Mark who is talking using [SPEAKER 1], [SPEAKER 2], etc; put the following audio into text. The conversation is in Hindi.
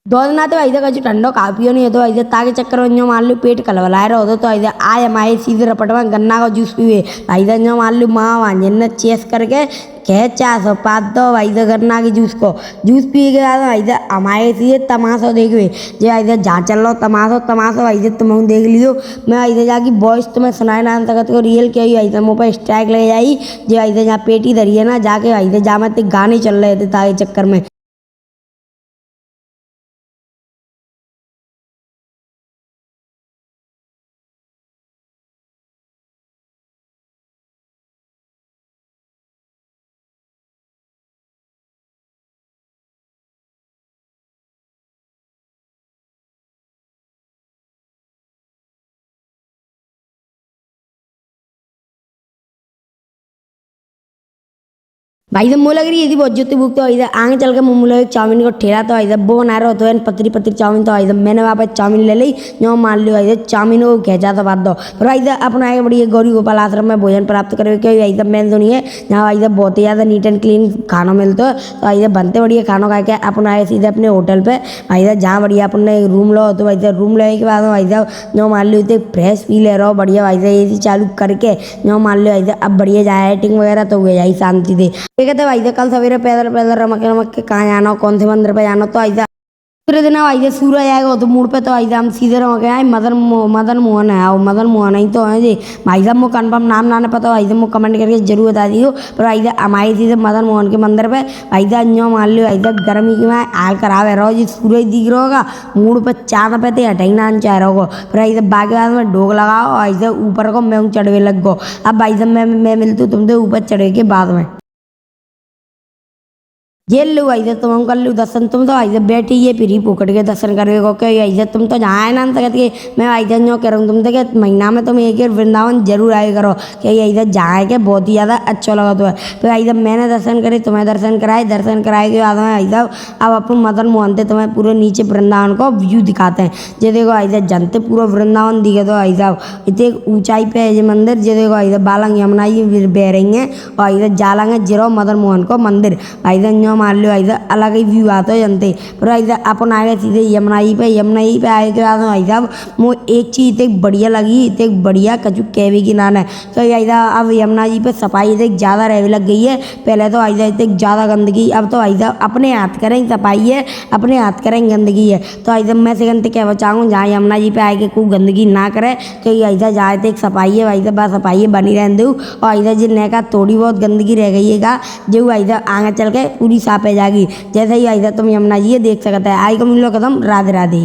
[SPEAKER 1] दोदना तो ऐसे कछु ठंडो खा पियो नहीं है तो ऐसे ताके चक्कर में जो मान लो पेट कलवलाए रहो तो ऐसे आए हमारे सीधे रपट में गन्ना का जूस पीवे ऐसे जो मान लो माँ वांजन चेस करके कह 405 दो ऐसे गन्ना की जूस पी के बाद ऐसे हमारे सीधे तमाशा देखवे जो ऐसे जहाँ चल रहा तमाशा तमाशा ऐसे तुम देख लियो। मैं ऐसे जाके बॉयस तुम्हें सुनाए ना सकत को रियल क्या ही ऐसे मुँह पर स्ट्राइक ले जाई जो ऐसे जहाँ पेटी धरी है ना जाके ऐसे जहाँ मैं गाने चल रहे थे ताके चक्कर में। भाई जब मुँह लग रही है बहुत जुत्ती भूख तो इधर आगे चल के मुँह लगे चाउमीन को ठेला तो इधर वो बना रहा तो पतरी पतरी चाउमीन तो इधर मैंने वहाँ पर चाउमीन ले ली जो मान लियो इधर चाउमीन को खेचा तो बात दो पर इधर अपना आगे बढ़िया गौरी गोपाल आश्रम में भोजन प्राप्त करे क्योंकि इधर मैंने तो नहीं है यहाँ इधर बहुत ही ज़्यादा नीट एंड क्लीन खाना मिलता है तो इधर बनते बढ़िया खाना खा के अपना आए सीधे अपने होटल पे इधर जहाँ बढ़िया अपने रूम लो तो इधर रूम लेने के बाद इधर जो मान लो इधर फ्रेश पी ले रहो बढ़िया इधर AC चालू करके जो मान लो इधर अब बढ़िया जाए एटिंग वगैरह तो हुए जाए शांति दे कहते भाई कल सवेरे पैदल पैदल रमक के कहाँ जाना हो कौन से मंदिर पे जाना तो ऐसा दूसरे दिन ऐसे सूरज आएगा तो मूड पे तो ऐसे हम सीधे रह गए मदन मोहन है और मदन मोहन ही तो है जी भाई साहब मुझे कन्फर्म नाम ना पता हो ऐसे मुझे कमेंट करके जरूर बता दियो पर ऐसे हमारे सीधे मदन मोहन के मंदिर पे ऐसा जो मान लो ऐसे गर्मी की में हाल खराब है रहो जी सूरज दिख रहा होगा मूड पे चाँद पे तो हटाई ना चाह रहा होगा फिर ऐसे बाकी बाद में ढोक लगाओ ऐसे ऊपर को मैं चढ़वे लग गो अब भाई साहब मैं मिलती हूँ तुम तो ऊपर चढ़े के बाद में जेल लो ऐसे तुम कर लो दर्शन तुम तो ऐसे बैठी ये फिर ही पोकट के दर्शन करवे को क्या ऐसे तुम तो जहाँ है ना सकत के मैं ऐसे जो कह रहा हूँ तुम तो क्या महीना में तुम एक वृंदावन जरूर आए करो क्या ऐसे जहाँ है के बहुत ही ज़्यादा अच्छा लगा तो है फिर ऐसे मैंने दर्शन करे तुम्हें दर्शन कराए के बाद में ऐसा अब अपन मदन मोहन थे तुम्हें पूरे नीचे वृंदावन को व्यू दिखाते हैं जे देखो ऐसे जनते पूरा वृंदावन दिखे तो ऐसा इतने ऊंचाई पे है मंदिर जे देखो ऐसे बालंग यमुना जी बह रही हैं और ऐसे जालंगे जीरो मदन मोहन को मंदिर ऐसे मान लो ऐसा अलग ही व्यू आता है जनते पर ऐसा अपन आगे सीधे यमुना ही पे आए के बाद ऐसा मुझे एक चीज़ इतनी बढ़िया लगी इतनी बढ़िया कचू कहवे की नान है तो ऐसा अब यमुना जी पे सफाई इतनी ज़्यादा रहने लग गई है पहले तो ऐसा इतनी ज़्यादा गंदगी अब तो ऐसा अपने हाथ करें सफाई है अपने हाथ करें गंदगी है तो ऐसा मैं से गंदगी कहना चाहूँ जहाँ यमुना जी पे आए के कोई गंदगी ना करे तो ऐसा जहाँ तक सफाई है वैसे बस सफाई बनी रहने दूँ और ऐसा जिन का थोड़ी बहुत गंदगी रह गई है जो ऐसा आगे चल के पूरी साफ है जाएगी जैसे ही ऐसा तुम यमुना जी देख सकते हैं आई को मिलो कदम राधे राधे।